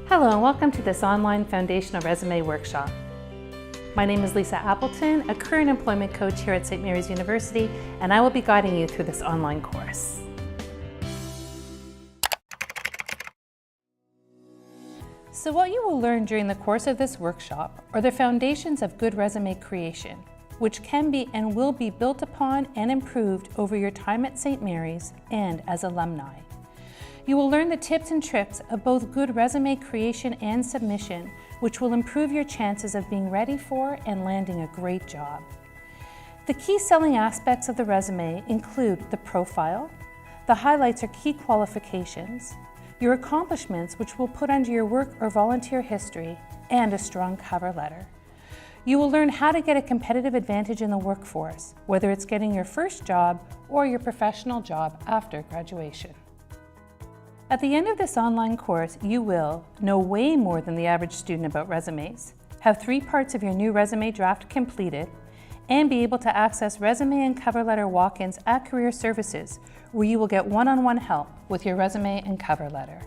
Hello and welcome to this online foundational resume workshop. My name is Lisa Appleton, a current employment coach here at St. Mary's University, and I will be guiding you through this online course. So what you will learn during the course of this workshop are the foundations of good resume creation, which can be and will be built upon and improved over your time at St. Mary's and as alumni. You will learn the tips and tricks of both good resume creation and submission, which will improve your chances of being ready for and landing a great job. The key selling aspects of the resume include the profile, the highlights or key qualifications, your accomplishments, which we'll put under your work or volunteer history, and a strong cover letter. You will learn how to get a competitive advantage in the workforce, whether it's getting your first job or your professional job after graduation. At the end of this online course, you will know way more than the average student about resumes, have 3 parts of your new resume draft completed, and be able to access resume and cover letter walk-ins at Career Services, where you will get one-on-one help with your resume and cover letter.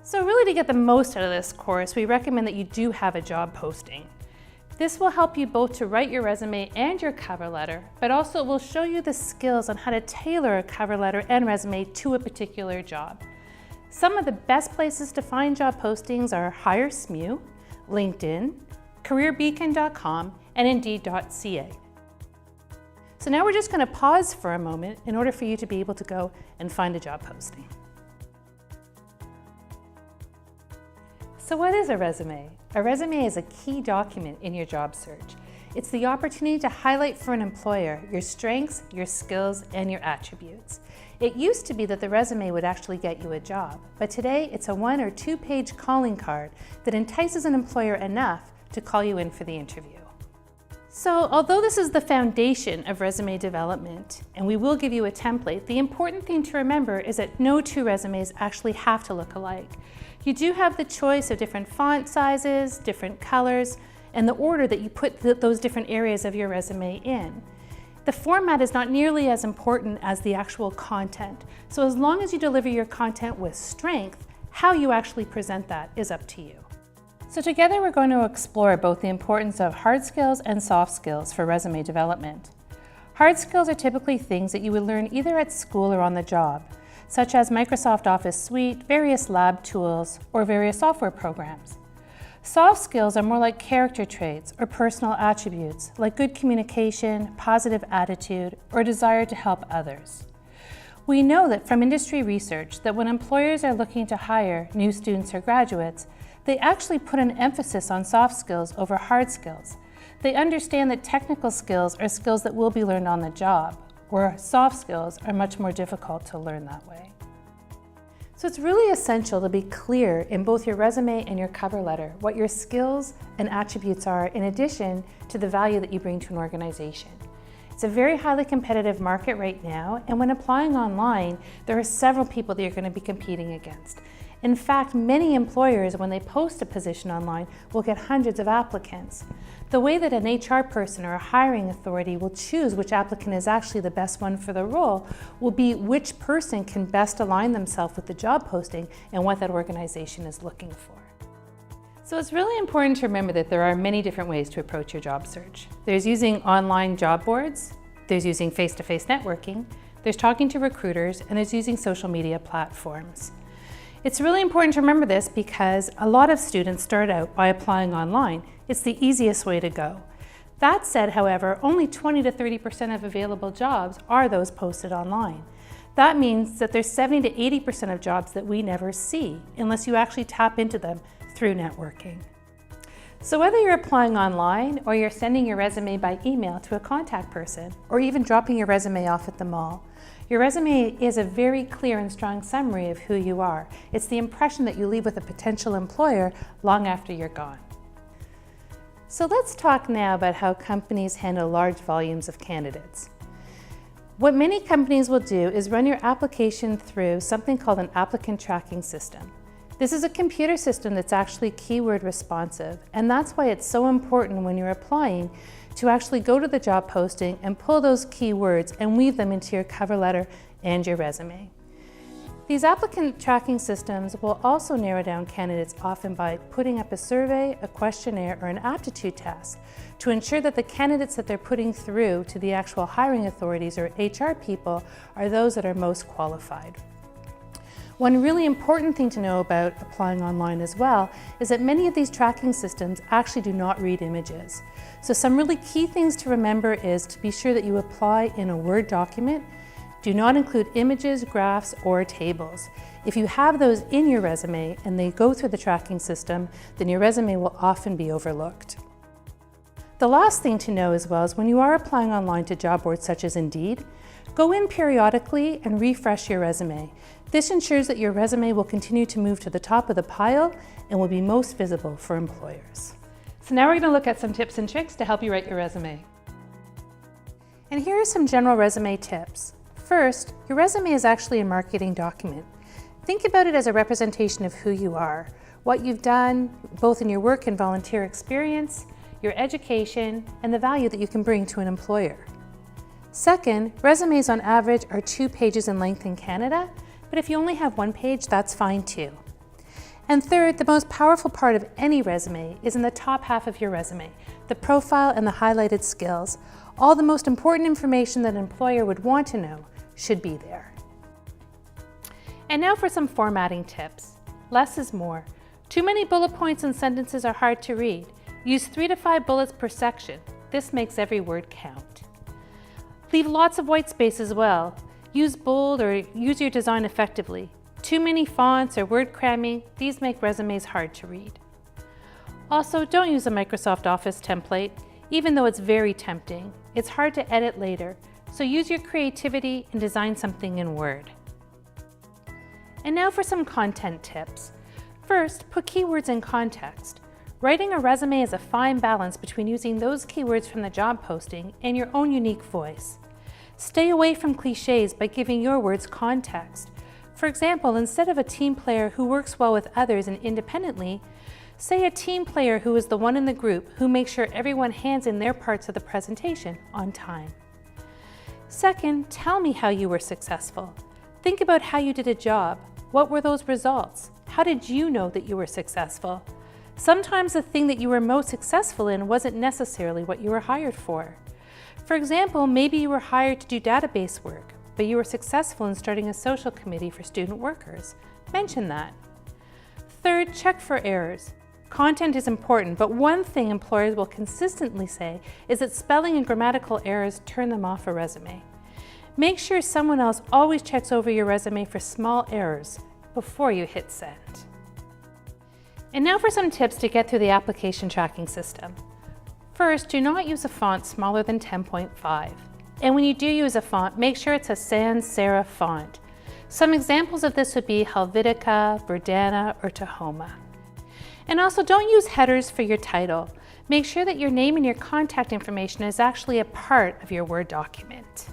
So really, to get the most out of this course, we recommend that you do have a job posting. This will help you both to write your resume and your cover letter, but also it will show you the skills on how to tailor a cover letter and resume to a particular job. Some of the best places to find job postings are HireSMU, LinkedIn, CareerBeacon.com, and Indeed.ca. So now we're just going to pause for a moment in order for you to be able to go and find a job posting. So what is a resume? A resume is a key document in your job search. It's the opportunity to highlight for an employer your strengths, your skills, and your attributes. It used to be that the resume would actually get you a job, but today it's a 1- or 2-page calling card that entices an employer enough to call you in for the interview. So although this is the foundation of resume development, and we will give you a template, the important thing to remember is that no 2 resumes actually have to look alike. You do have the choice of different font sizes, different colors, and the order that you put those different areas of your resume in. The format is not nearly as important as the actual content. So as long as you deliver your content with strength, how you actually present that is up to you. So together we're going to explore both the importance of hard skills and soft skills for resume development. Hard skills are typically things that you would learn either at school or on the job, such as Microsoft Office Suite, various lab tools, or various software programs. Soft skills are more like character traits or personal attributes, like good communication, positive attitude, or desire to help others. We know that from industry research that when employers are looking to hire new students or graduates, they actually put an emphasis on soft skills over hard skills. They understand that technical skills are skills that will be learned on the job, where soft skills are much more difficult to learn that way. So it's really essential to be clear in both your resume and your cover letter what your skills and attributes are, in addition to the value that you bring to an organization. It's a very highly competitive market right now, and when applying online, there are several people that you're going to be competing against. In fact, many employers, when they post a position online, will get hundreds of applicants. The way that an HR person or a hiring authority will choose which applicant is actually the best one for the role will be which person can best align themselves with the job posting and what that organization is looking for. So it's really important to remember that there are many different ways to approach your job search. There's using online job boards, there's using face-to-face networking, there's talking to recruiters, and there's using social media platforms. It's really important to remember this because a lot of students start out by applying online. It's the easiest way to go. That said, however, only 20 to 30% of available jobs are those posted online. That means that there's 70 to 80% of jobs that we never see unless you actually tap into them through networking. So whether you're applying online or you're sending your resume by email to a contact person or even dropping your resume off at the mall, your resume is a very clear and strong summary of who you are. It's the impression that you leave with a potential employer long after you're gone. So let's talk now about how companies handle large volumes of candidates. What many companies will do is run your application through something called an applicant tracking system. This is a computer system that's actually keyword responsive, and that's why it's so important when you're applying to actually go to the job posting and pull those keywords and weave them into your cover letter and your resume. These applicant tracking systems will also narrow down candidates often by putting up a survey, a questionnaire, or an aptitude test to ensure that the candidates that they're putting through to the actual hiring authorities or HR people are those that are most qualified. One really important thing to know about applying online as well is that many of these tracking systems actually do not read images. So some really key things to remember is to be sure that you apply in a Word document. Do not include images, graphs, or tables. If you have those in your resume and they go through the tracking system, then your resume will often be overlooked. The last thing to know as well is when you are applying online to job boards such as Indeed, go in periodically and refresh your resume. This ensures that your resume will continue to move to the top of the pile and will be most visible for employers. So now we're going to look at some tips and tricks to help you write your resume. And here are some general resume tips. First, your resume is actually a marketing document. Think about it as a representation of who you are, what you've done, both in your work and volunteer experience, your education, and the value that you can bring to an employer. Second, resumes on average are 2 pages in length in Canada, but if you only have 1 page, that's fine too. And third, the most powerful part of any resume is in the top half of your resume, the profile and the highlighted skills. All the most important information that an employer would want to know should be there. And now for some formatting tips. Less is more. Too many bullet points and sentences are hard to read. Use 3 to 5 bullets per section. This makes every word count. Leave lots of white space as well. Use bold or use your design effectively. Too many fonts or word cramming, these make resumes hard to read. Also, don't use a Microsoft Office template, even though it's very tempting. It's hard to edit later, so use your creativity and design something in Word. And now for some content tips. First, put keywords in context. Writing a resume is a fine balance between using those keywords from the job posting and your own unique voice. Stay away from cliches by giving your words context. For example, instead of a team player who works well with others and independently, say a team player who is the one in the group who makes sure everyone hands in their parts of the presentation on time. Second, tell me how you were successful. Think about how you did a job. What were those results? How did you know that you were successful? Sometimes the thing that you were most successful in wasn't necessarily what you were hired for. For example, maybe you were hired to do database work, but you were successful in starting a social committee for student workers. Mention that. Third, check for errors. Content is important, but one thing employers will consistently say is that spelling and grammatical errors turn them off a resume. Make sure someone else always checks over your resume for small errors before you hit send. And now for some tips to get through the application tracking system. First, do not use a font smaller than 10.5. And when you do use a font, make sure it's a sans serif font. Some examples of this would be Helvetica, Verdana, or Tahoma. And also don't use headers for your title. Make sure that your name and your contact information is actually a part of your Word document.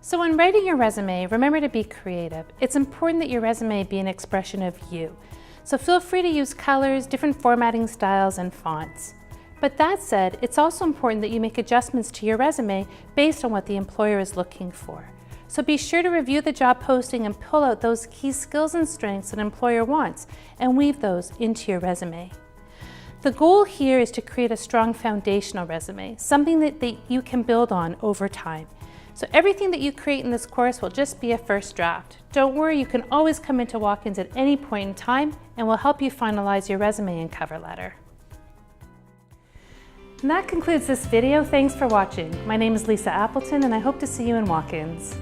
So when writing your resume, remember to be creative. It's important that your resume be an expression of you. So feel free to use colors, different formatting styles, and fonts. But that said, it's also important that you make adjustments to your resume based on what the employer is looking for. So be sure to review the job posting and pull out those key skills and strengths an employer wants and weave those into your resume. The goal here is to create a strong foundational resume, something that you can build on over time. So everything that you create in this course will just be a first draft. Don't worry, you can always come into walk-ins at any point in time and we'll help you finalize your resume and cover letter. And that concludes this video. Thanks for watching. My name is Lisa Appleton and I hope to see you in walk-ins.